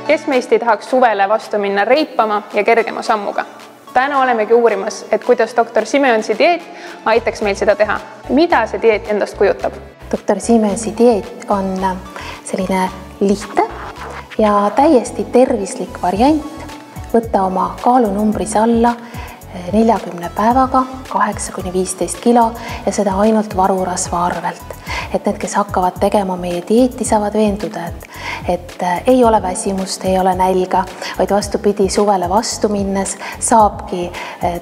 kes meist ei tahaks suvele vastu minna reipama ja kergema sammuga? Täna olemegi uurimas, et kuidas doktor Simensi dieet aitaks meil seda teha. Mida see dieet endast kujutab? Doktor Simensi dieet on selline lihtne ja täiesti tervislik variant võtta oma kaalunumbris alla 40 päevaga 8–15 kilo ja seda ainult varurasva arvelt. Et need, kes hakkavad tegema meie dieeti, saavad veenduda, et ei ole väsimust, ei ole nälga, vaid vastupidi, suvele vastu minnes saabki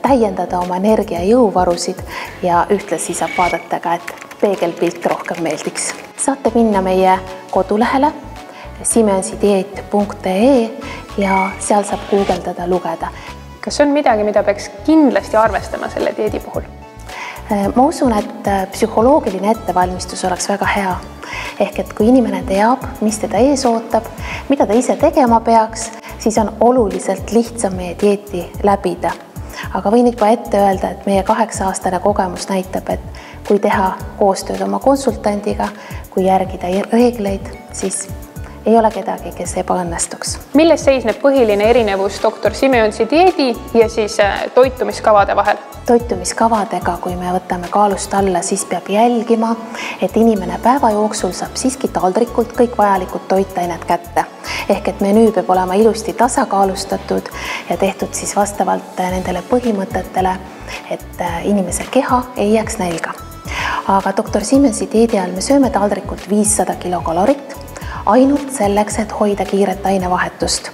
täiendada oma energia ja jõuvarusid ja ühtlasi saab vaadata ka, et peegelpilt rohkem meeldiks. Saate minna meie kodulehele simensidieet.ee ja seal saab guugeldada, lugeda. Kas on midagi, mida peaks kindlasti arvestama selle dieedi puhul? Ma usun, et psühholoogiline ettevalmistus oleks väga hea. Ehk et kui inimene teab, mis teda ees ootab, mida ta ise tegema peaks, siis on oluliselt lihtsam meie dieeti läbida. Aga võin juba ette öelda, et meie 8-aastane kogemus näitab, et kui teha koostööd oma konsultandiga, kui järgida reegleid, siis ei ole kedagi, kes ebaõnnestuks. Milles seisneb põhiline erinevus doktor Simensi dieedi ja siis toitumiskavade vahel? Toitumiskavadega, kui me võtame kaalust alla, siis peab jälgima, et inimene päeva jooksul saab siiski taldrikult kõik vajalikud toitained kätte. Ehk et menüü peab olema ilusti tasakaalustatud ja tehtud siis vastavalt nendele põhimõtetele, et inimese keha ei jääks nälga. Aga doktor Simensi dieedi all me sööme taldrikult 500 kilokalorit, ainult selleks, et hoida kiiret ainevahetust.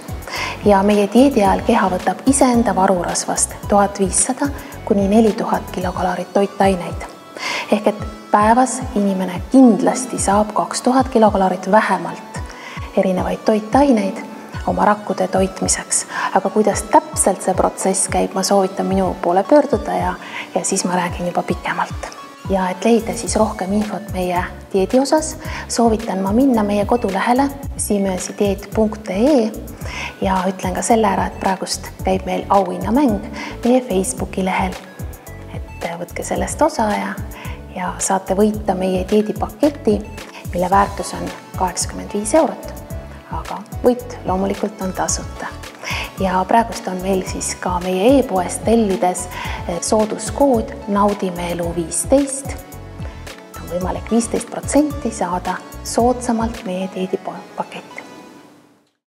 Ja meie dieedi ajal keha võtab iseenda varurasvast 1500–4000 kilokalorit toitaineid. Ehk et päevas inimene kindlasti saab 2000 kilokalorit vähemalt erinevaid toitaineid oma rakkude toitmiseks. Aga kuidas täpselt see protsess käib, ma soovitan minu poole pöörduda ja siis ma räägin juba pikemalt. Ja et leida siis rohkem infot meie dieedi osas, soovitan ma minna meie kodulehele simensidieet.ee ja ütlen ka selle ära, et praegust käib meil auhinnamäng meie Facebooki lehel. Et võtke sellest osa ja saate võita meie dieedipaketi, mille väärtus on 85 €, aga võit loomulikult on tasuta. Ja praegust on meil siis ka meie e-poest tellides sooduskood Naudime elu 15. On võimalik 15% saada soodsamalt meie dieedipaketi.